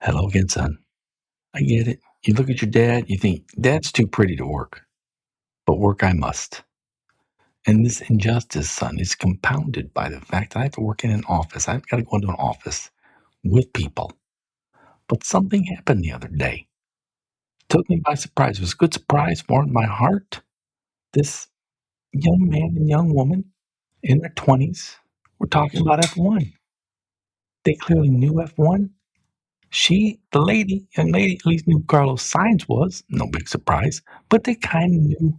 Hello again, son. I get it. You look at your dad, you think, Dad's too pretty to work, but work I must. And this injustice, son, is compounded by the fact that I have to work in an office. I've got to go into an office with people. But something happened the other day. Took me by surprise. It was a good surprise, warmed my heart. This young man and young woman in their 20s were talking about F1. They clearly knew F1. Young lady, at least knew who Carlos Sainz was. No big surprise. But they kind of knew,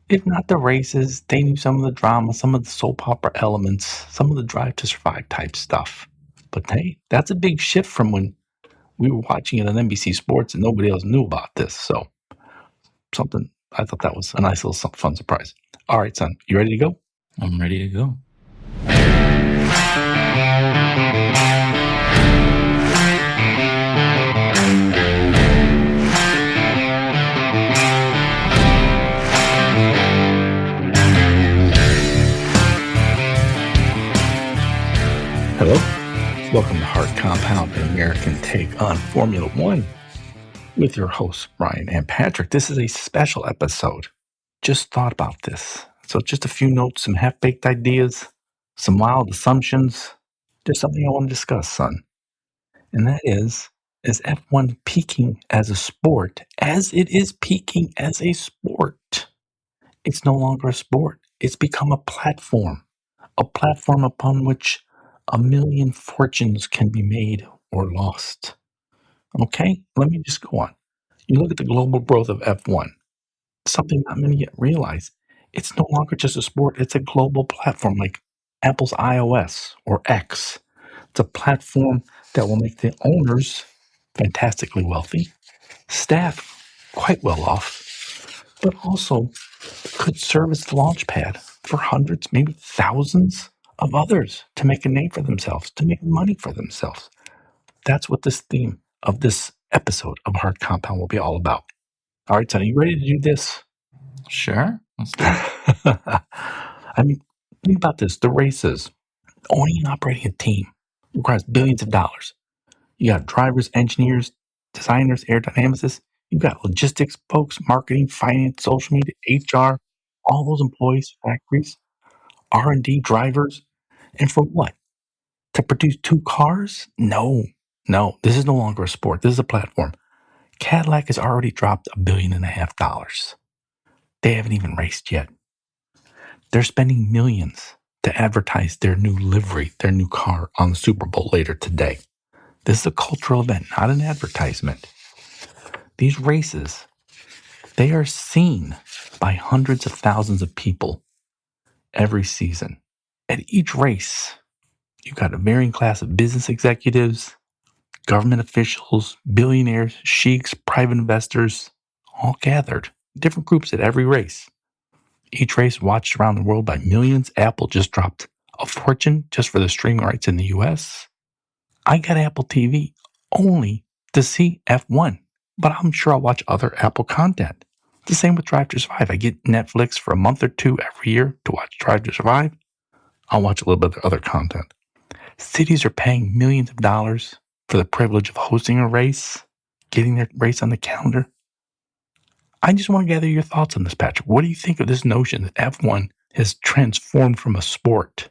if not the races, they knew some of the drama, some of the soap opera elements, some of the Drive to Survive type stuff. But hey, that's a big shift from when we were watching it on NBC Sports and nobody else knew about this. So I thought that was a nice little fun surprise. All right, son, you ready to go? I'm ready to go. Hello. Welcome to Hard Compound, an American take on Formula One with your hosts, Brian and Patrick. This is a special episode. Just thought about this. So just a few notes, some half-baked ideas, some wild assumptions, just something I want to discuss, son. And that is F1 peaking as a sport as it is peaking as a sport? It's no longer a sport. It's become a platform upon which a million fortunes can be made or lost. Okay, let me just go on. You look at the global growth of F1, something not many yet realize. It's no longer just a sport, it's a global platform like Apple's iOS or X. It's a platform that will make the owners fantastically wealthy, staff quite well off, but also could serve as the launch pad for hundreds, maybe thousands of others to make a name for themselves, to make money for themselves. That's what this theme of this episode of Hard Compound will be all about. All right, son, are you ready to do this? Sure. Let's do it. I mean, think about this. The races, owning and operating a team requires billions of dollars. You got drivers, engineers, designers, aerodynamicists. You've got logistics folks, marketing, finance, social media, HR, all those employees, factories, R&D drivers. And for what? To produce two cars? No. This is no longer a sport. This is a platform. Cadillac has already dropped $1.5 billion. They haven't even raced yet. They're spending millions to advertise their new livery, their new car on the Super Bowl later today. This is a cultural event, not an advertisement. These races, they are seen by hundreds of thousands of people every season. At each race, you've got a varying class of business executives, government officials, billionaires, sheiks, private investors, all gathered. Different groups at every race. Each race watched around the world by millions. Apple just dropped a fortune just for the streaming rights in the US. I got Apple TV only to see F1, but I'm sure I'll watch other Apple content. The same with Drive to Survive. I get Netflix for a month or two every year to watch Drive to Survive. I'll watch a little bit of other content. Cities are paying millions of dollars for the privilege of hosting a race, getting their race on the calendar. I just want to gather your thoughts on this, Patrick. What do you think of this notion that F1 has transformed from a sport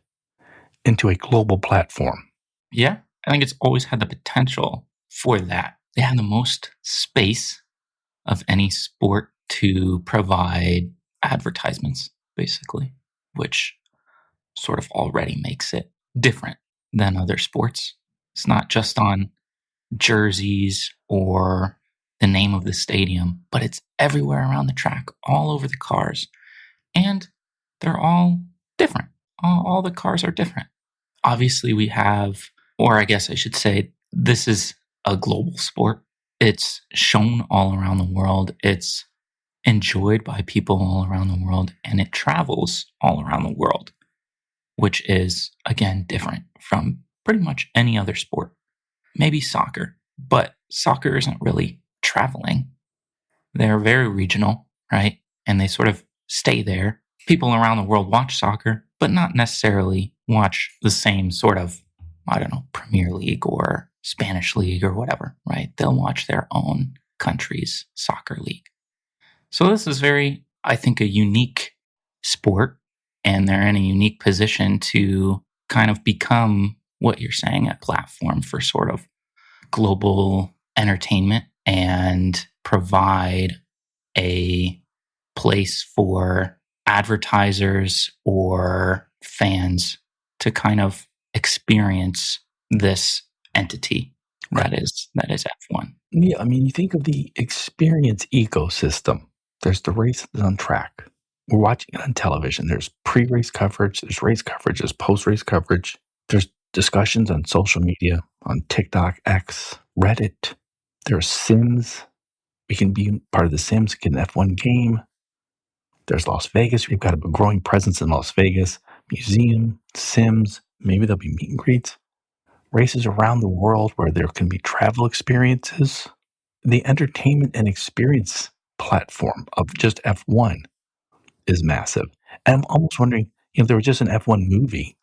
into a global platform? Yeah, I think it's always had the potential for that. They have the most space of any sport to provide advertisements, basically, which sort of already makes it different than other sports. It's not just on jerseys or the name of the stadium, but it's everywhere around the track, all over the cars. And they're all different. All the cars are different. Obviously, we have, or I guess I should say, this is a global sport. It's shown all around the world. It's enjoyed by people all around the world, and it travels all around the world, which is, again, different from pretty much any other sport. Maybe soccer, but soccer isn't really traveling. They're very regional, right? And they sort of stay there. People around the world watch soccer, but not necessarily watch the same sort of, Premier League or Spanish league or whatever, right? They'll watch their own country's soccer league. So this is very, I think, a unique sport, and they're in a unique position to kind of become what you're saying, a platform for sort of global entertainment and provide a place for advertisers or fans to kind of experience this entity that is F1. Yeah, I mean, you think of the experience ecosystem. There's the race that's on track. We're watching it on television. There's pre-race coverage, there's race coverage, there's post-race coverage. There's discussions on social media, on TikTok, X, Reddit. There's Sims. We can be part of the Sims, get an F1 game. There's Las Vegas. We've got a growing presence in Las Vegas. Museum, Sims. Maybe there'll be meet and greets. Races around the world where there can be travel experiences. The entertainment and experience platform of just F1 is massive. And I'm almost wondering, if there was just an F1 movie,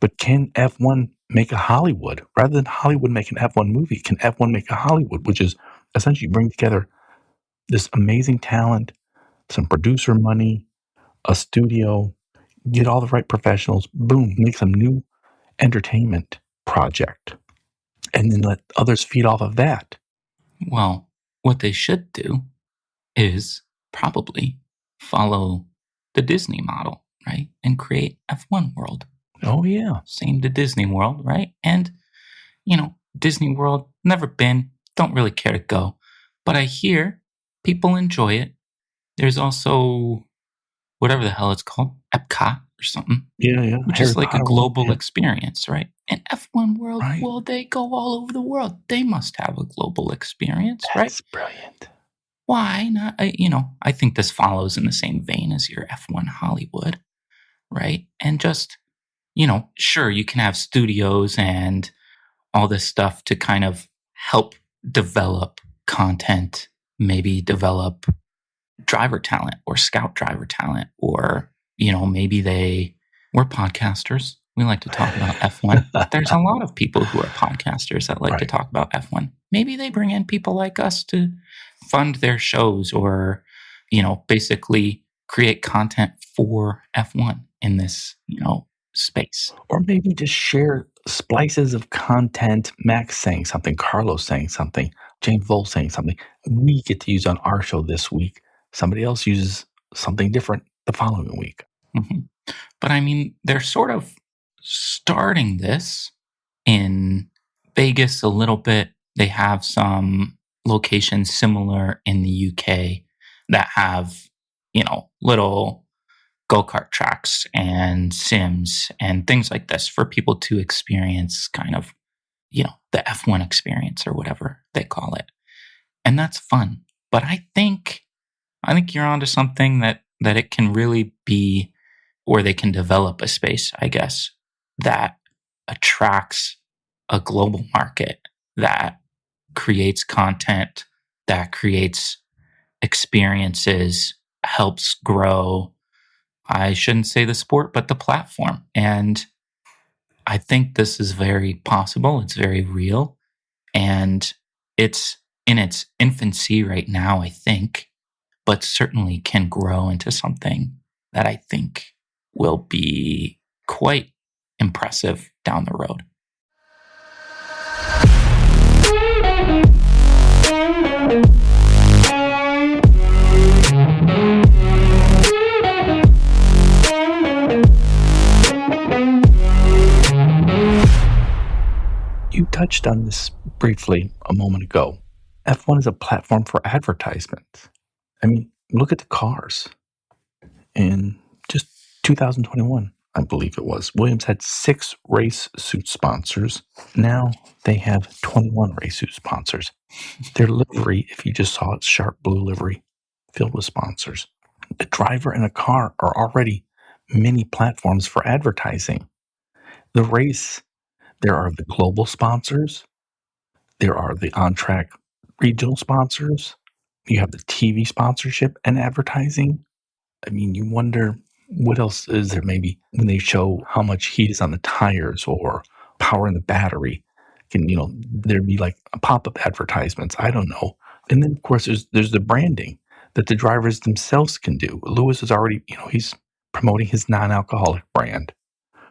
but can F1 make a Hollywood? Rather than Hollywood make an F1 movie, can F1 make a Hollywood, which is essentially bring together this amazing talent, some producer money, a studio, get all the right professionals, boom, make some new entertainment project, and then let others feed off of that. Well, what they should do is probably follow the Disney model, right? And create F1 World. Oh, yeah. Same to Disney World, right? And, Disney World, never been, don't really care to go. But I hear people enjoy it. There's also whatever the hell it's called, Epcot or something. Yeah. Which Harry is like Potter a global World, yeah. experience, right? And F1 World, Right. well, they go all over the world. They must have a global experience, right? That's brilliant. Why not? I think this follows in the same vein as your F1 Hollywood, right? And just, sure, you can have studios and all this stuff to kind of help develop content, maybe develop driver talent or scout driver talent, or, maybe we're podcasters. We like to talk about F1. There's a lot of people who are podcasters that like to Right. talk about F1. Maybe they bring in people like us to fund their shows or, basically create content for F1 in this, space. Or maybe just share splices of content. Max saying something, Carlos saying something, Jane Vole saying something. We get to use on our show this week. Somebody else uses something different the following week. Mm-hmm. But I mean, they're sort of starting this in Vegas a little bit. They have some locations similar in the UK that have, little go-kart tracks and sims and things like this for people to experience kind of, the F1 experience or whatever they call it. And that's fun. But I think you're onto something that it can really be, or they can develop a space, I guess, that attracts a global market, that creates content, that creates experiences, helps grow, I shouldn't say the sport, but the platform. And I think this is very possible. It's very real. And it's in its infancy right now, I think, but certainly can grow into something that I think will be quite impressive down the road. You touched on this briefly a moment ago. F1 is a platform for advertisement. I mean, look at the cars. In just 2021, I believe it was, Williams had 6 race suit sponsors. Now they have 21 race suit sponsors. Their livery, if you just saw it, sharp blue livery, filled with sponsors. The driver and a car are already many platforms for advertising. The race, there are the global sponsors. There are the on-track regional sponsors. You have the TV sponsorship and advertising. I mean, you wonder what else is there maybe when they show how much heat is on the tires or power in the battery. Can, there'd be like pop-up advertisements. I don't know. And then of course there's the branding that the drivers themselves can do. Lewis is already, he's promoting his non-alcoholic brand.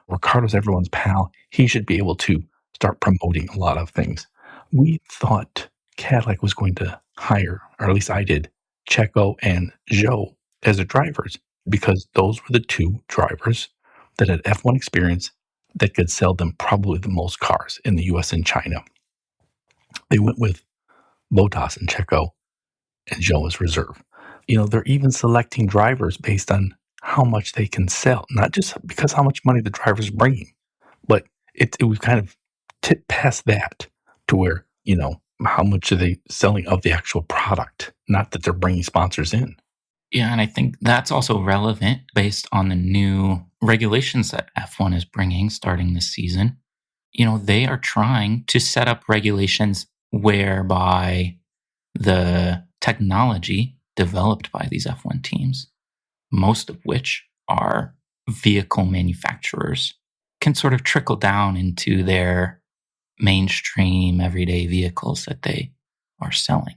Ricardo's everyone's pal. He should be able to start promoting a lot of things. We thought Cadillac was going to hire, or at least I did, Checo and Zhou as their drivers because those were the two drivers that had F1 experience that could sell them probably the most cars in the US and China. They went with Bottas and Checo and Zhou as reserve. They're even selecting drivers based on how much they can sell, not just because how much money the driver's bringing, but we've kind of tipped past that to where, how much are they selling of the actual product, not that they're bringing sponsors in. Yeah, and I think that's also relevant based on the new regulations that F1 is bringing starting this season. They are trying to set up regulations whereby the technology developed by these F1 teams, most of which are vehicle manufacturers, can sort of trickle down into their mainstream everyday vehicles that they are selling.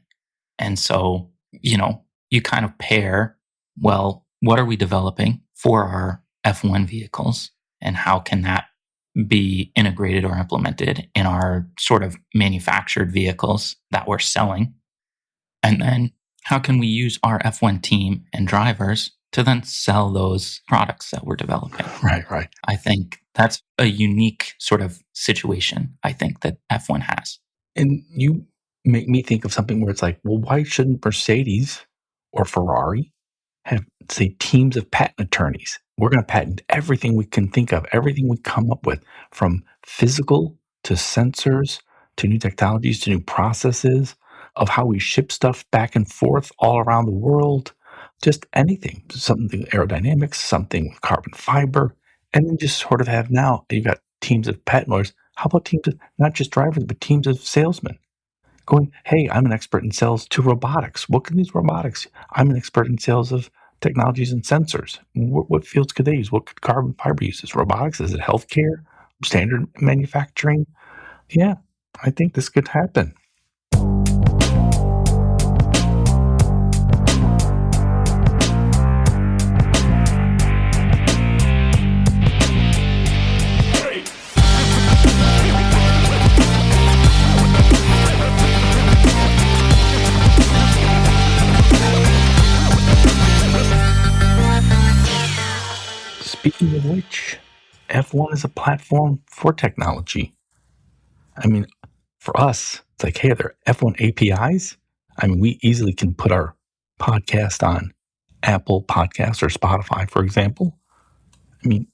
And so, you kind of pair, well, what are we developing for our F1 vehicles and how can that be integrated or implemented in our sort of manufactured vehicles that we're selling? And then how can we use our F1 team and drivers to then sell those products that we're developing? Right. I think that's a unique sort of situation, I think, that F1 has. And you make me think of something where it's like, well, why shouldn't Mercedes or Ferrari have, say, teams of patent attorneys? We're going to patent everything we can think of, everything we come up with, from physical to sensors to new technologies to new processes of how we ship stuff back and forth all around the world, just anything, something aerodynamics, something with carbon fiber, and then just sort of have now, you've got teams of patent lawyers. How about teams of not just drivers, but teams of salesmen going, hey, I'm an expert in sales to robotics. What can these robotics? I'm an expert in sales of technologies and sensors. What fields could they use? What could carbon fiber use? Is robotics? Is it healthcare? Standard manufacturing? Yeah, I think this could happen. Speaking of which, F1 is a platform for technology. I mean, for us, it's like, hey, are there F1 APIs? I mean, we easily can put our podcast on Apple Podcasts or Spotify, for example. I mean,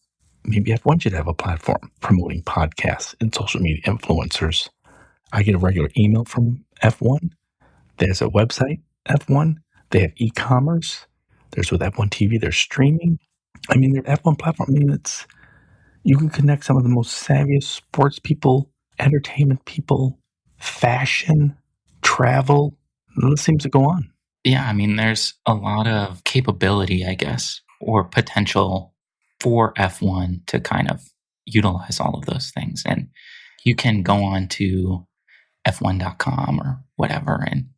maybe F1 should have a platform promoting podcasts and social media influencers. I get a regular email from F1. There's a website, F1. They have e-commerce. There's with F1 TV, there's streaming. I mean, their F1 platform, you can connect some of the most savviest sports people, entertainment people, fashion, travel. The list seems to go on. Yeah, I mean, there's a lot of capability, I guess, or potential for F1 to kind of utilize all of those things. And you can go on to F1.com or whatever and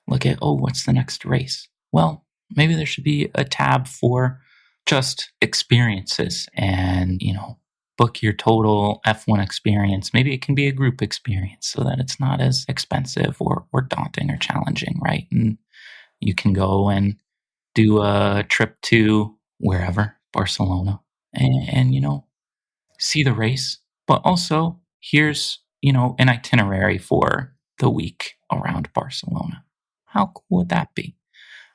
look at, what's the next race? Well, maybe there should be a tab for just experiences and, book your total F1 experience. Maybe it can be a group experience so that it's not as expensive or daunting or challenging, right? And you can go and do a trip to wherever, Barcelona, and see the race. But also, here's, an itinerary for the week around Barcelona. How cool would that be?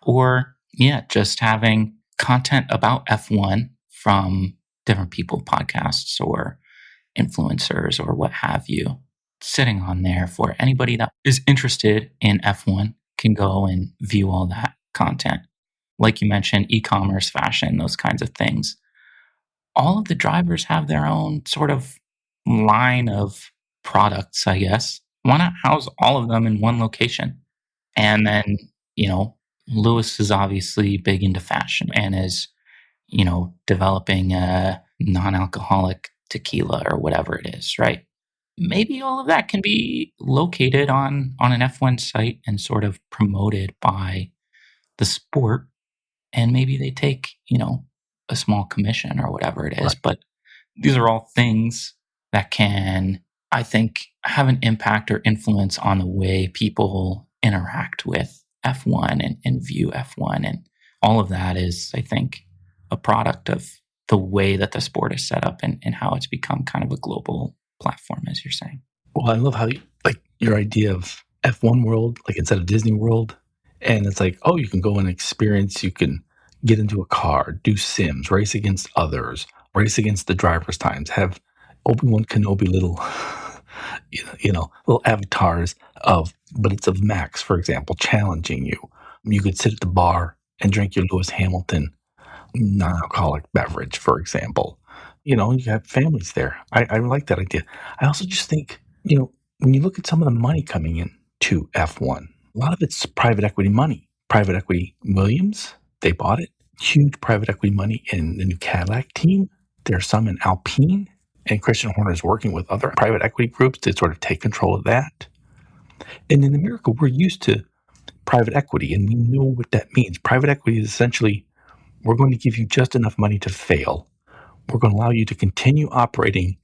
Or, just having content about F1 from different people, podcasts or influencers or what have you, sitting on there for anybody that is interested in F1 can go and view all that content. Like you mentioned, e-commerce, fashion, those kinds of things. All of the drivers have their own sort of line of products, I guess. Why not house all of them in one location? And then, Lewis is obviously big into fashion and is, developing a non-alcoholic tequila or whatever it is, right? maybe all of that can be located on an F1 site and sort of promoted by the sport, and maybe they take, a small commission or whatever it is. Right. But these are all things that can, I think, have an impact or influence on the way people interact with F1 and view F1. And all of that is, I think, a product of the way that the sport is set up and how it's become kind of a global platform, as you're saying. Well, I love how your idea of F1 World, like instead of Disney World, and it's like, oh, you can go and experience, you can get into a car, do sims, race against others, race against the driver's times, have Obi-Wan Kenobi little, little avatars but it's of Max, for example, challenging you. You could sit at the bar and drink your Lewis Hamilton non-alcoholic beverage, for example. You have families there. I like that idea. I also just think, when you look at some of the money coming in to F1, a lot of it's private equity money. Private equity Williams, they bought it. Huge private equity money in the new Cadillac team. There's some in Alpine, and Christian Horner is working with other private equity groups to sort of take control of that. And in America, we're used to private equity, and we know what that means. Private equity is essentially, we're going to give you just enough money to fail. We're going to allow you to continue operating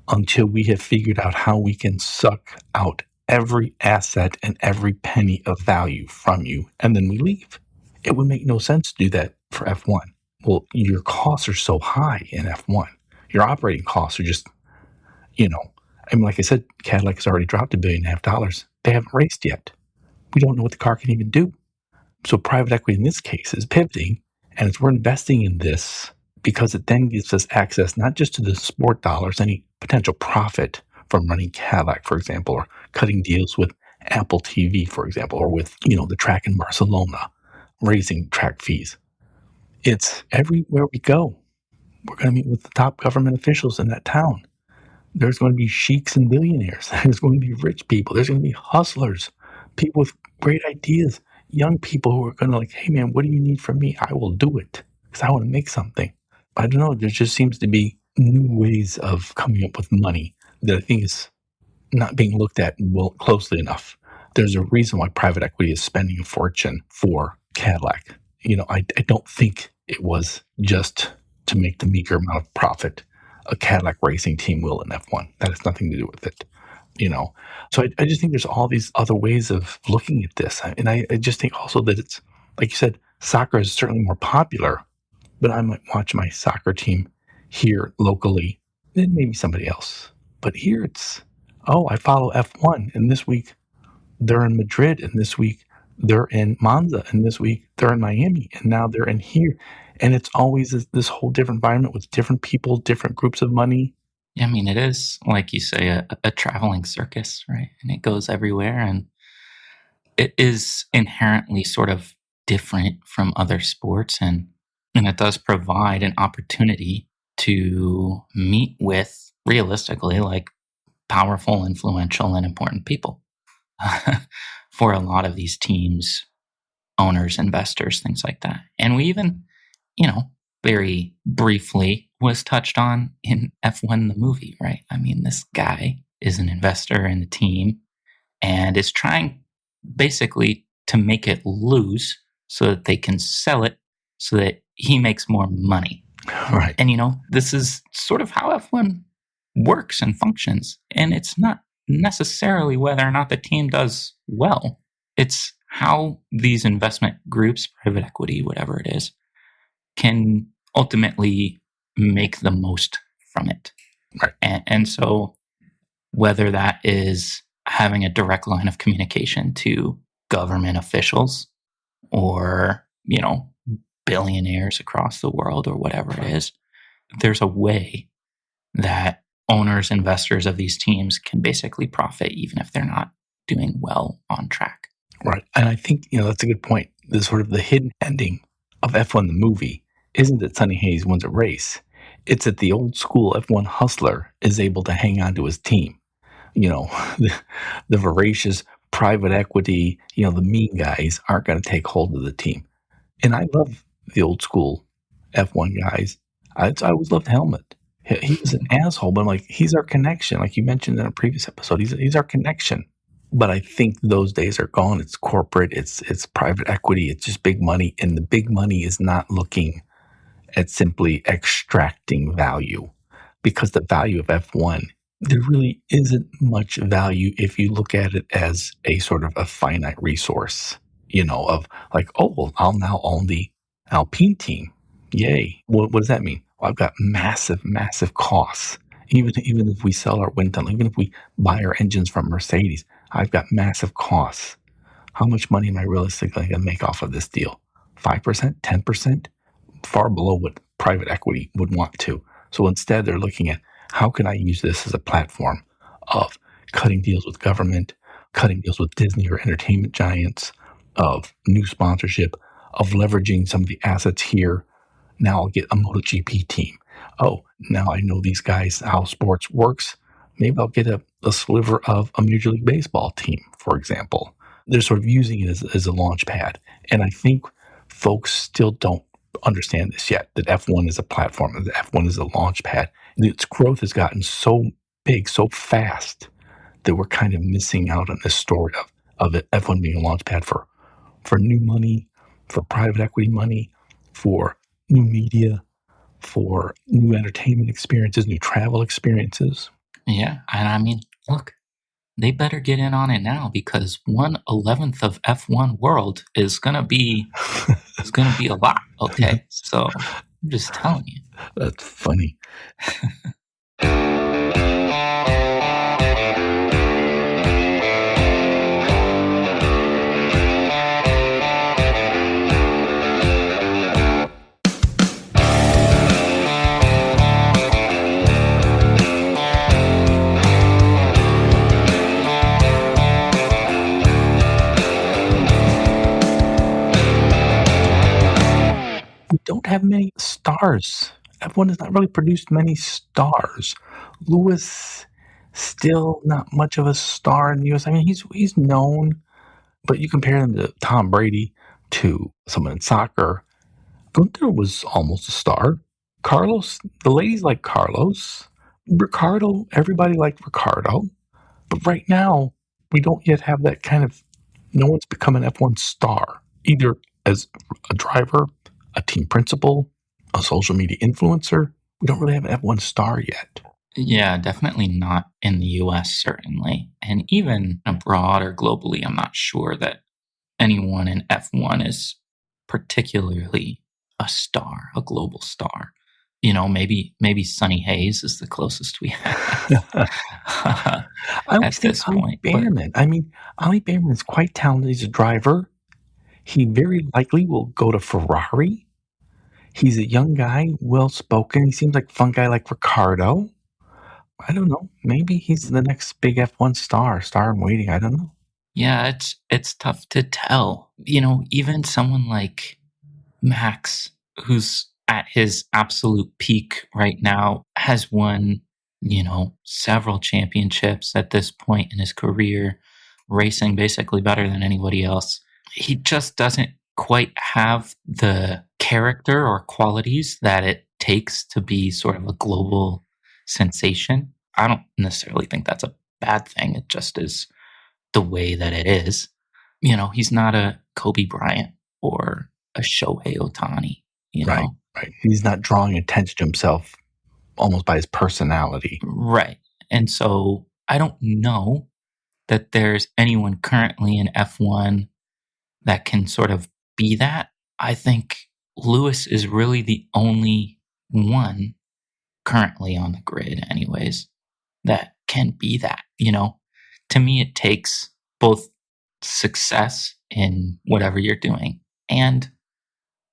until we have figured out how we can suck out every asset and every penny of value from you, and then we leave. It would make no sense to do that for F1. Well, your costs are so high in F1. Your operating costs are just, like I said, Cadillac has already dropped $1.5 billion. They haven't raced yet. We don't know what the car can even do. So private equity in this case is pivoting, and we're investing in this because it then gives us access not just to the sport dollars, any potential profit from running Cadillac, for example, or cutting deals with Apple TV, for example, or with, the track in Barcelona, raising track fees. It's everywhere we go. We're going to meet with the top government officials in that town. There's going to be sheiks and billionaires. There's going to be rich people. There's going to be hustlers, people with great ideas, young people who are going to hey man, what do you need from me? I will do it because I want to make something. I don't know. There just seems to be new ways of coming up with money that I think is not being looked at closely enough. There's a reason why private equity is spending a fortune for Cadillac. I don't think it was just to make the meager amount of profit a Cadillac racing team will in F1. That has nothing to do with it. So I just think there's all these other ways of looking at this. And I just think also that it's, like you said, soccer is certainly more popular, but I might watch my soccer team here locally than maybe somebody else. But here it's, I follow F1, and this week they're in Madrid, and this week they're in Monza, and this week they're in Miami, and now they're in here. And it's always this whole different environment with different people, different groups of money. Yeah, I mean, it is, like you say, a traveling circus, right? And it goes everywhere, and it is inherently sort of different from other sports, and it does provide an opportunity to meet with, realistically, powerful, influential, and important people for a lot of these teams, owners, investors, things like that. And we even, very briefly was touched on in F1 the movie, right? I mean, this guy is an investor in the team and is trying basically to make it lose so that they can sell it so that he makes more money. Right. And, this is sort of how F1 works and functions. And it's not necessarily whether or not the team does well. It's how these investment groups, private equity, whatever it is, can ultimately make the most from it. Right. And so whether that is having a direct line of communication to government officials or, billionaires across the world or whatever it is, there's a way that owners, investors of these teams can basically profit even if they're not doing well on track. Right. And I think, that's a good point. The sort of the hidden ending of F1 the movie isn't that Sonny Hayes wins a race. It's that the old school F1 hustler is able to hang on to his team. The voracious private equity, the mean guys aren't going to take hold of the team. And I love the old school F1 guys. I always loved Helmut. He was an asshole, but I'm like, he's our connection. Like you mentioned in a previous episode, he's our connection. But I think those days are gone. It's corporate, it's private equity, it's just big money, and the big money is not looking at simply extracting value, because the value of F1, there really isn't much value if you look at it as a sort of a finite resource, of like, oh, well, I'll now own the Alpine team. Yay. What does that mean? Well, I've got massive, massive costs. Even if we sell our wind tunnel, even if we buy our engines from Mercedes, I've got massive costs. How much money am I realistically going to make off of this deal? 5%, 10%? Far below what private equity would want to. So instead, they're looking at how can I use this as a platform of cutting deals with government, cutting deals with Disney or entertainment giants, of new sponsorship, of leveraging some of the assets here. Now I'll get a MotoGP team. Oh, now I know these guys, how sports works. Maybe I'll get a sliver of a Major League Baseball team, for example. They're sort of using it as a launch pad. And I think folks still don't understand this yet, that F1 is a platform, that F1 is a launch pad. Its growth has gotten so big, so fast, that we're kind of missing out on this story of F1 being a launch pad for new money, for private equity money, for new media, for new entertainment experiences, new travel experiences. Yeah, and I mean, look, they better get in on it now, because 1/11th of F1 World is gonna be a lot. Okay, so I'm just telling you. That's funny. We don't have many stars. F1 has not really produced many stars. Lewis, still not much of a star in the US. I mean, he's known, but you compare him to Tom Brady, to someone in soccer. Gunther was almost a star. Carlos, the ladies like Carlos. Ricardo, everybody liked Ricardo. But right now, we don't yet have that kind of, no one's become an F1 star, either as a driver, a team principal, a social media influencer. We don't really have an F1 star yet. Yeah, definitely not in the US, certainly. And even abroad or globally, I'm not sure that anyone in F1 is particularly a star, a global star. Maybe Sonny Hayes is the closest we have I always at think this Ollie point. But Behrman. I mean, Ollie Behrman is quite talented. He's a driver. He very likely will go to Ferrari. He's a young guy, well spoken. He seems like a fun guy like Ricardo. I don't know. Maybe he's the next big F1 star in waiting. I don't know. yeah, it's tough to tell. Even someone like Max, who's at his absolute peak right now, has won, several championships at this point in his career, racing basically better than anybody else. He just doesn't quite have the character or qualities that it takes to be sort of a global sensation. I don't necessarily think that's a bad thing. It just is the way that it is. He's not a Kobe Bryant or a Shohei Ohtani, Right, right. He's not drawing attention to himself almost by his personality. Right. And so I don't know that there's anyone currently in F1 that can sort of be that. I think Lewis is really the only one currently on the grid, anyways, that can be that. To me, it takes both success in whatever you're doing and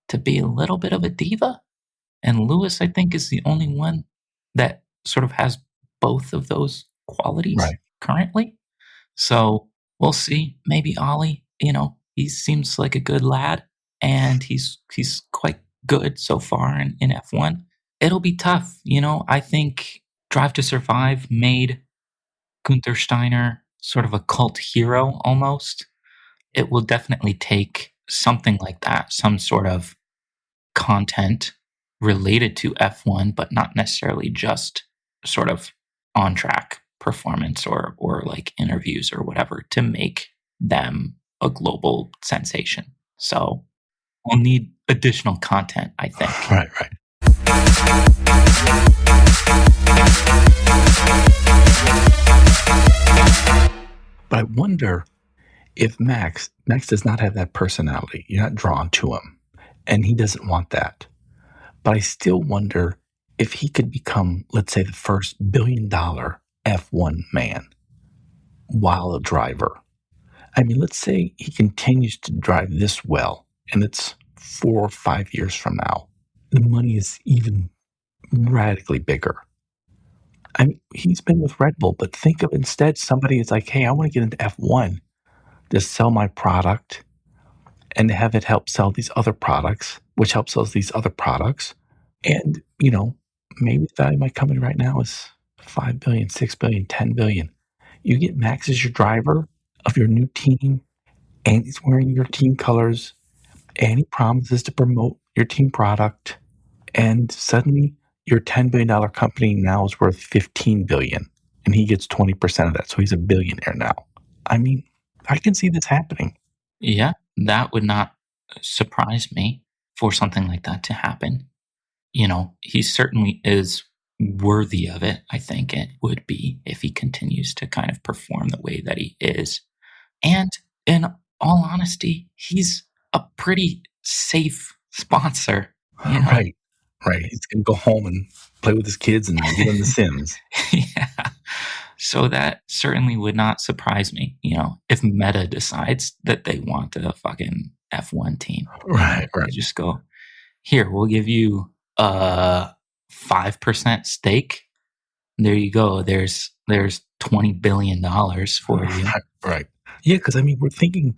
to be a little bit of a diva. And Lewis, I think, is the only one that sort of has both of those qualities currently. So we'll see. Maybe Ollie, he seems like a good lad, and he's quite good so far in F1. It'll be tough. I think Drive to Survive made Gunther Steiner sort of a cult hero almost. It will definitely take something like that, some sort of content related to F1, but not necessarily just sort of on track performance or like interviews or whatever to make them a global sensation. So we'll need additional content, I think. Right. But I wonder if Max does not have that personality. You're not drawn to him, and he doesn't want that. But I still wonder if he could become, let's say, the first $1 billion F1 man while a driver. I mean, let's say he continues to drive this well, and it's 4 or 5 years from now. The money is even radically bigger. I mean, he's been with Red Bull, but think of instead somebody is like, hey, I want to get into F1 to sell my product and have it help sell these other products, which helps sell these other products. And, maybe the value of my company right now is 5 billion, 6 billion, 10 billion. You get Max as your driver of your new team, and he's wearing your team colors, and he promises to promote your team product, and suddenly your $10 billion company now is worth 15 billion, and he gets 20% of that. So he's a billionaire now. I mean, I can see this happening. Yeah, that would not surprise me for something like that to happen. He certainly is worthy of it, I think it would be if he continues to kind of perform the way that he is. And in all honesty, he's a pretty safe sponsor. Right. He's going to go home and play with his kids and get on The Sims. Yeah. So that certainly would not surprise me, if Meta decides that they want a fucking F1 team. Right. They just go, here, we'll give you a 5% stake. There you go. There's $20 billion for you. Right. Yeah, because we're thinking,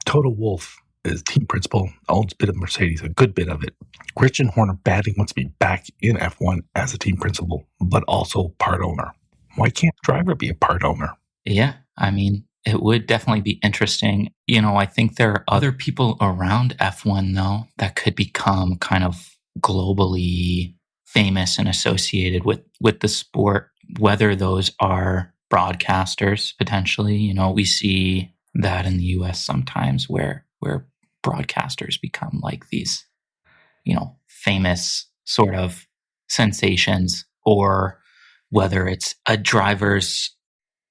Toto Wolff is team principal, owns a bit of Mercedes, a good bit of it. Christian Horner badly wants to be back in F1 as a team principal, but also part owner. Why can't the driver be a part owner? Yeah, it would definitely be interesting. I think there are other people around F1, though, that could become kind of globally famous and associated with the sport, whether those are broadcasters, potentially. We see that in the US sometimes where broadcasters become like these, famous sort of sensations, or whether it's a driver's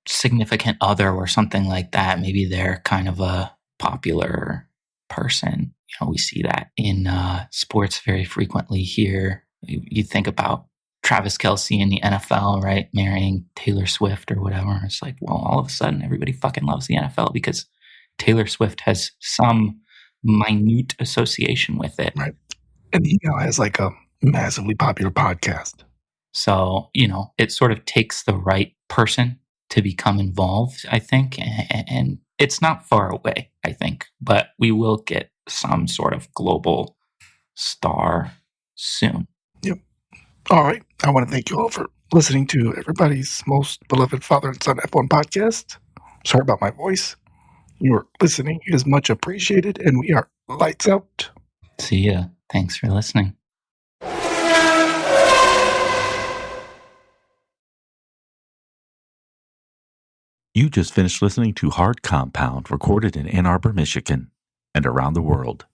significant other or something like that. Maybe they're kind of a popular person. We see that in sports very frequently here. You think about Travis Kelce in the NFL, right? Marrying Taylor Swift or whatever. It's like, well, all of a sudden everybody fucking loves the NFL because Taylor Swift has some minute association with it. Right. And he now has like a massively popular podcast. So, it sort of takes the right person to become involved, I think. And it's not far away, I think. But we will get some sort of global star soon. Yep. All right. I want to thank you all for listening to everybody's most beloved father and son F1 podcast. Sorry about my voice. Your listening is much appreciated, and we are lights out. See ya. Thanks for listening. You just finished listening to Hard Compound, recorded in Ann Arbor, Michigan, and around the world.